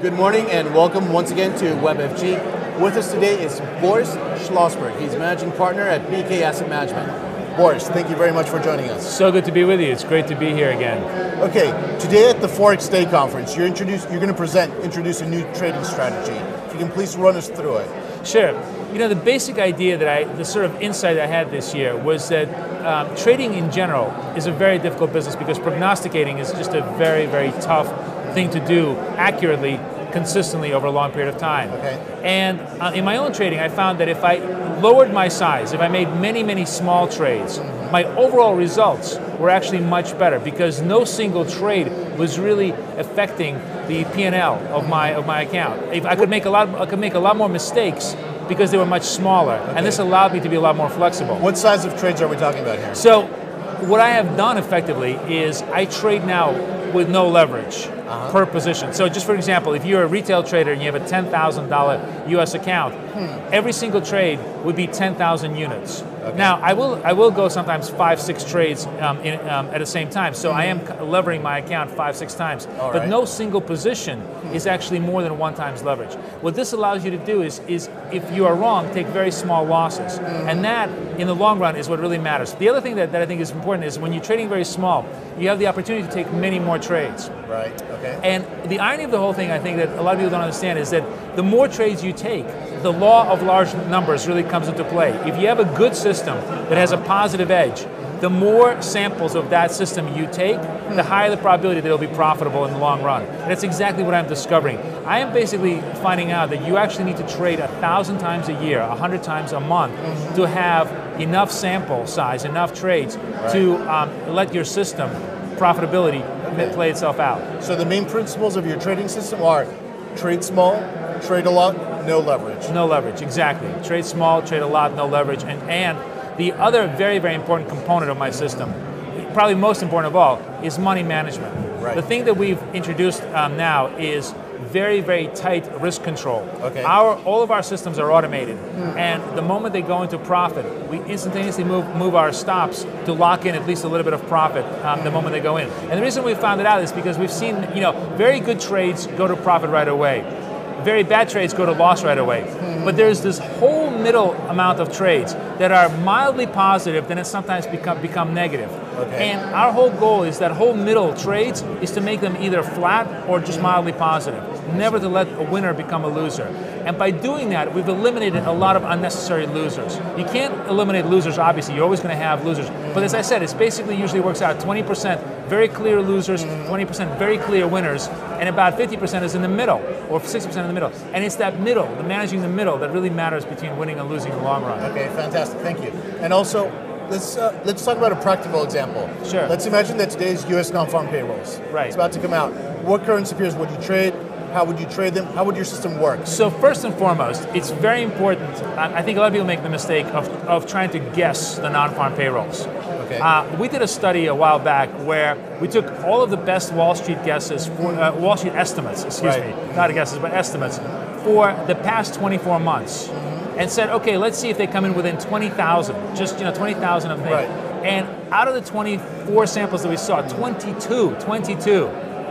Good morning and welcome once again to WebFG. With us today is Boris Schlossberg. He's managing partner at BK Asset Management. Boris, thank you very much for joining us. So good to be with you. It's great to be here again. Okay, today at the Forex Day Conference, you're going to introduce a new trading strategy. If you can please run us through it. Sure. You know, the basic idea the sort of insight I had this year was that trading in general is a very difficult business because prognosticating is just a very, very tough thing to do accurately, consistently over a long period of time. Okay. And in my own trading, I found that if I lowered my size, if I made many, many small trades, my overall results were actually much better because no single trade was really affecting the P&L of my account. If I could make a lot more mistakes because they were much smaller, and this allowed me to be a lot more flexible. What size of trades are we talking about here? So, what I have done effectively is I trade now with no leverage per position. So just for example, if you're a retail trader and you have a $10,000 US account, every single trade would be 10,000 units. Okay. Now, I will go sometimes 5-6 trades at the same time, so I am levering my account 5-6 times. All but right. no single position is actually more than 1 times leverage. What this allows you to do is if you are wrong, take very small losses. And that, in the long run, is what really matters. The other thing that I think is important is when you're trading very small, you have the opportunity to take many more trades. Right, okay. And the irony of the whole thing, I think that a lot of people don't understand, is that the more trades you take, the law of large numbers really comes into play. If you have a good system that has a positive edge, the more samples of that system you take, the higher the probability that it'll be profitable in the long run. And that's exactly what I'm discovering. I am basically finding out that you actually need to trade 1,000 times a year, 100 times a month, to have enough sample size, enough trades to let your system profitability play itself out. So the main principles of your trading system are trade small, trade a lot, no leverage. No leverage, exactly. Trade small, trade a lot, no leverage. And the other very, very important component of my system, probably most important of all, is money management. Right. The thing that we've introduced now is very, very tight risk control. Okay. All of our systems are automated, and the moment they go into profit, we instantaneously move our stops to lock in at least a little bit of profit the moment they go in. And the reason we found it out is because we've seen, very good trades go to profit right away. Very bad trades go to loss right away. But there's this whole middle amount of trades that are mildly positive, then it sometimes become negative. Okay. And our whole goal is that whole middle trades is to make them either flat or just mildly positive. Never to let a winner become a loser. And by doing that, we've eliminated a lot of unnecessary losers. You can't eliminate losers, obviously. You're always going to have losers. But as I said, it's basically usually works out 20% very clear losers, 20% very clear winners, and about 50% is in the middle, or 60% in the middle. And it's that middle, the managing the middle, that really matters between winning and losing in the long run. Okay, fantastic, thank you. And also, let's talk about a practical example. Sure. Let's imagine that today's U.S. non-farm payrolls. Right. It's about to come out. What currency pairs would you trade? How would you trade them? How would your system work? So first and foremost, it's very important. I think a lot of people make the mistake of trying to guess the non-farm payrolls. Okay. We did a study a while back where we took all of the best Wall Street guesses, Wall Street estimates, not guesses, but estimates, for the past 24 months. And said, okay, let's see if they come in within 20,000, just 20,000 of things. Right. And out of the 24 samples that we saw, 22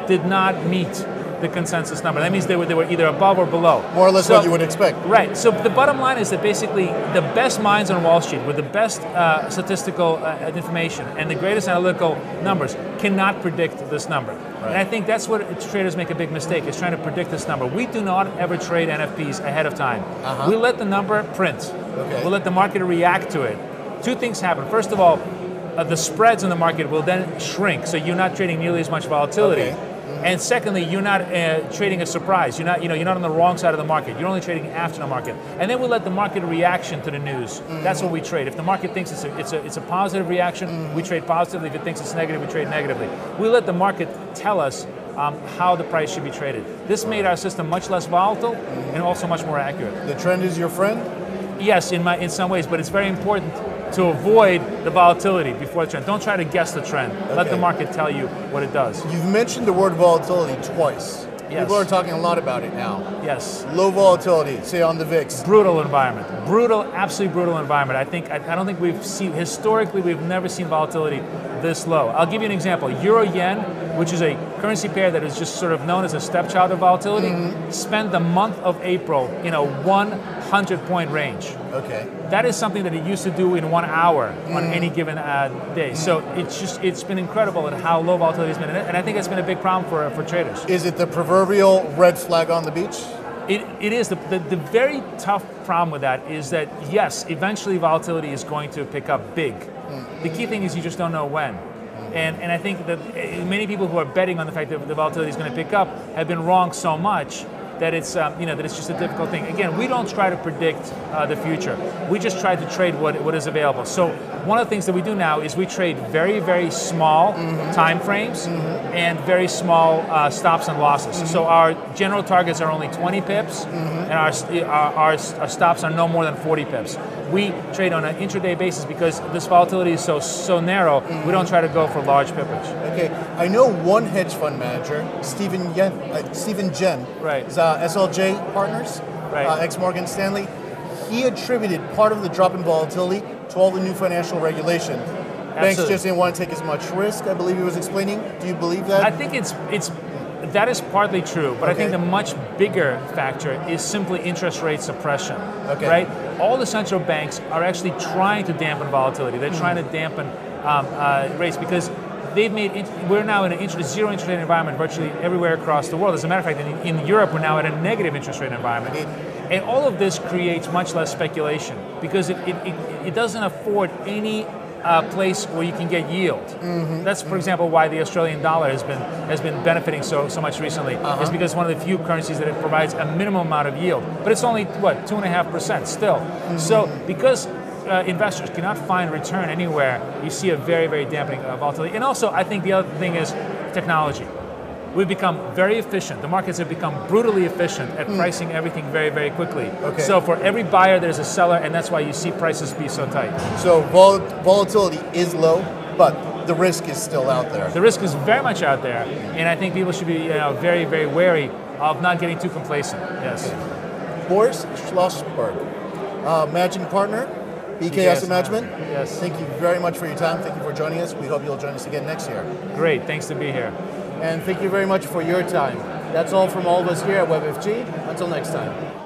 did not meet the consensus number. That means they were either above or below. More or less what you would expect. Right. So the bottom line is that basically the best minds on Wall Street with the best statistical information and the greatest analytical numbers cannot predict this number. Right. And I think that's what traders make a big mistake, is trying to predict this number. We do not ever trade NFPs ahead of time. We let the number print. Okay. We'll let the market react to it. Two things happen. First of all, the spreads in the market will then shrink, so you're not trading nearly as much volatility. Okay. And secondly, you're not trading a surprise. You're not on the wrong side of the market. You're only trading after the market. And then we let the market reaction to the news. That's what we trade. If the market thinks it's a positive reaction, we trade positively. If it thinks it's negative, we trade negatively. We let the market tell us how the price should be traded. This made our system much less volatile and also much more accurate. The trend is your friend? Yes, in some ways, but it's very important to avoid the volatility before the trend. Don't try to guess the trend. Okay. Let the market tell you what it does. You've mentioned the word volatility twice. Yes. People are talking a lot about it now. Yes. Low volatility, say on the VIX. Brutal environment. Brutal, absolutely brutal environment. I don't think we've seen, historically, we've never seen volatility this low. I'll give you an example. Euro-yen, which is a currency pair that is just sort of known as a stepchild of volatility, spent the month of April in a 100-point range. Okay. That is something that it used to do in 1 hour on any given day. So it's been incredible at how low volatility has been, and I think it's been a big problem for traders. Is it the proverbial red flag on the beach? It is. The very tough problem with that is that, yes, eventually volatility is going to pick up big. The key thing is you just don't know when. And I think that many people who are betting on the fact that the volatility is going to pick up have been wrong so much that it's that it's just a difficult thing. Again, we don't try to predict the future. We just try to trade what is available. So one of the things that we do now is we trade very, very small time frames and very small stops and losses. So our general targets are only 20 pips, and our stops are no more than 40 pips. We trade on an intraday basis because this volatility is so narrow. We don't try to go for large pippage. Okay, I know one hedge fund manager, Stephen Jen, Right. is SLJ Partners, Right. ex-Morgan Stanley. He attributed part of the drop in volatility to all the new financial regulation. Banks Absolutely. just didn't want to take as much risk, I believe he was explaining. Do you believe that? I think that is partly true, but I think the much bigger factor is simply interest rate suppression. Okay. Right? All the central banks are actually trying to dampen volatility. They're trying to dampen rates because we're now in a zero interest rate environment virtually everywhere across the world. As a matter of fact, in Europe, we're now at a negative interest rate environment. And all of this creates much less speculation because it doesn't afford any place where you can get yield. That's, for example, why the Australian dollar has been benefiting so much recently. Is because one of the few currencies that it provides a minimum amount of yield, but it's only 2.5% still. So because investors cannot find return anywhere, you see a very, very dampening of volatility. And also, I think the other thing is technology. We've become very efficient. The markets have become brutally efficient at pricing everything very, very quickly. Okay. So for every buyer, there's a seller, and that's why you see prices be so tight. So volatility is low, but the risk is still out there. The risk is very much out there, and I think people should be very, very wary of not getting too complacent. Yes. Boris Schlossberg, managing partner, BK Asset Management. Yes. Thank you very much for your time. Thank you for joining us. We hope you'll join us again next year. Great. Thanks to be here. And thank you very much for your time. That's all from all of us here at WebFG. Until next time.